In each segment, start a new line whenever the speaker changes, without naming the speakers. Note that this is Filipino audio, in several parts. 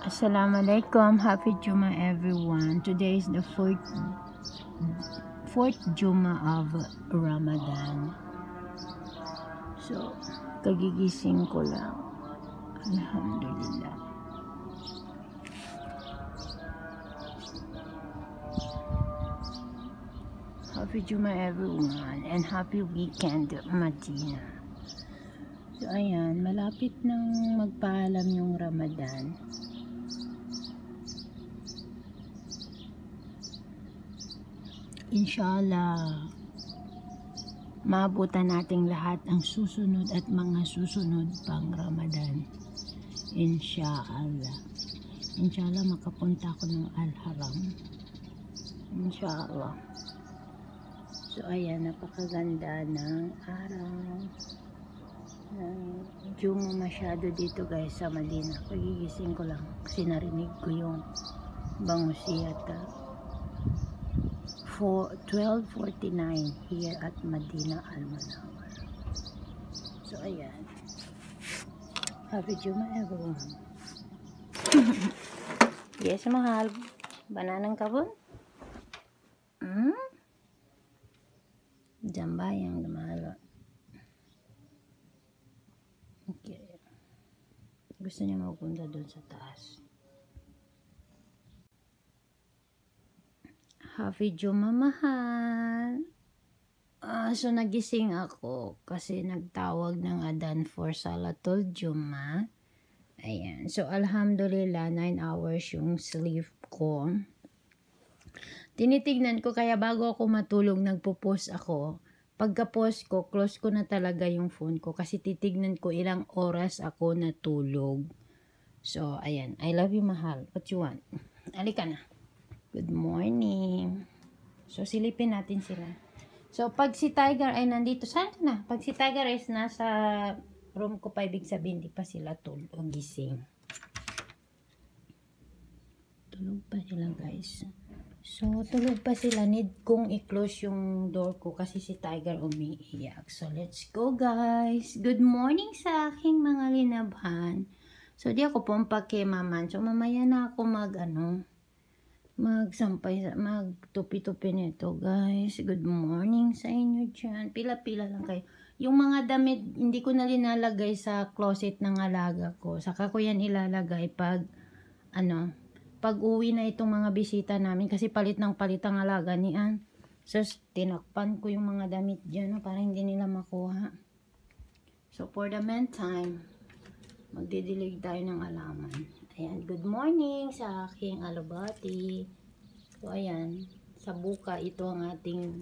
Assalamualaikum, happy Juma everyone. Today is the fourth Juma of Ramadan. So, kagigising ko lang. Alhamdulillah. Happy Juma everyone and happy weekend Madina. So ayan, malapit nang magpaalam yung Ramadan. Inshallah, maabutan nating lahat ang susunod at mga susunod pang Ramadan. Inshallah. Inshallah makapunta ako ng Al-Haram. Inshallah. So ayan, napakaganda ng araw. Juma masyado dito guys sa Madina. Pagigising ko lang kasi narinig ko yung bangusiyata. 12:49 here at Madina Al-Munawwar. So ayan, happy Juma everyone. Yes mahal, bananang kabon? Jambayang dumalo. Okay, gusto niya magpunta doon sa taas. Happy Juma mahal. So nagising ako kasi nagtawag ng adan for Salatul Juma. Ayan. So alhamdulillah 9 hours yung sleep ko. Tinitignan ko kaya bago ako matulog nagpo-post ako. Pagka-post ko, close ko na talaga yung phone ko kasi titignan ko ilang oras ako natulog. So ayan. I love you mahal. What you want? Alika na. Good morning. So, silipin natin sila. So, pag si Tiger ay nandito, saan ka na? Pag si Tiger ay nasa room ko pa, ibig sabihin, di pa sila tulog, gising. Tulog pa sila, guys. So, tulog pa sila. Need kong i-close yung door ko kasi si Tiger umiiyak. So, let's go, guys. Good morning sa aking mga linabhan. So, di ako pumpakimaman. So, mamaya na ako magtupi-tupi nito guys. Good morning sa inyo dyan. Pila-pila lang kayo. Yung mga damit hindi ko na linalagay sa closet ng alaga ko. Saka ko yan ilalagay pag pag uwi na itong mga bisita namin kasi palit ng palit ang alaga ni Ann. So tinakpan ko yung mga damit dyan para hindi nila makuha. So for the meantime, magdidilig tayo ng alaman. Ayan, good morning sa aking alubati. So, ayan, sa buka, ito ang ating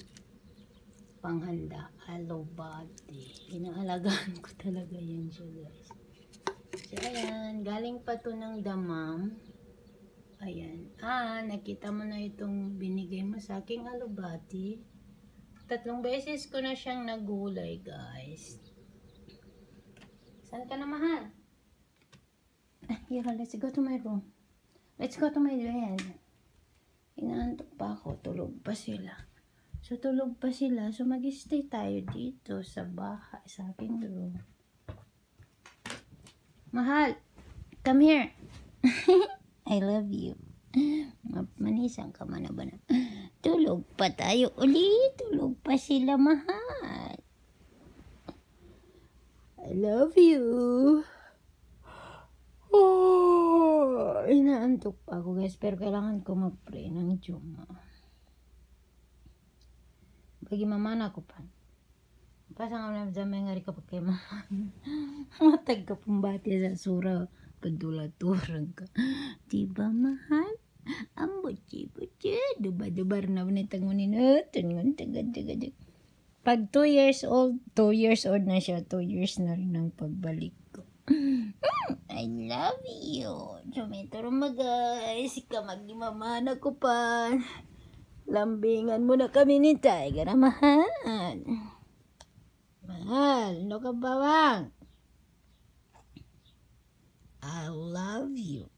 panghanda. Alubati. Inaalagaan ko talaga yan siya, guys. So, ayan, galing pa to ng damam. Ayan. Nakita mo na itong binigay mo sa aking alubati. 3 beses ko na siyang nagulay, guys. Saan ka na, mahal? Here, let's go to my room. Let's go to my bed. Inaantok pa ako. Tulog pa sila. So, tulog pa sila. So, mag-stay tayo dito sa bahay, sa aking room. Mahal, come here. I love you. Manisang ka man na ba na? Tulog pa tayo ulit. Tulog pa sila, mahal. I love you. Inaantok pa ako guys, pero kailangan ko mag-pray ng Juma. Bagi mamana ko pa. Pasang ako na dyan nga rin kapag kay mama. Matag ka pumbati sa sura. Padula-turang ka. Diba mahal? Ang butsi-butsi. Duba-dubar na manitangunin. Tagad. Pag 2 years old na siya. 2 years na rin ang pagbalik ko. I love you. Sumituro mo guys. Ika magimamana ko pa. Lambingan mo na kami ni Tiger. Mahal. Mahal. No ka bawang. I love you.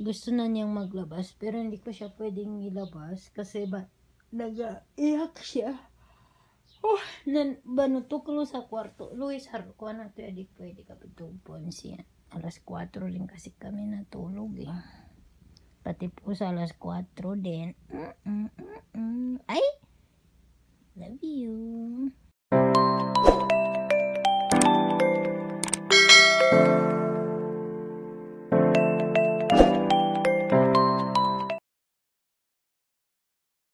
Gusto na niyang maglabas. Pero hindi ko siya pwedeng ilabas. Kasi nag-iyak siya. Banutuklo sa kwarto. Luis, ko na to, di pwede ka pitugpon siya. Alas 4 rin kasi kami natulog eh. Pati po sa alas 4 din. Ay! Love you.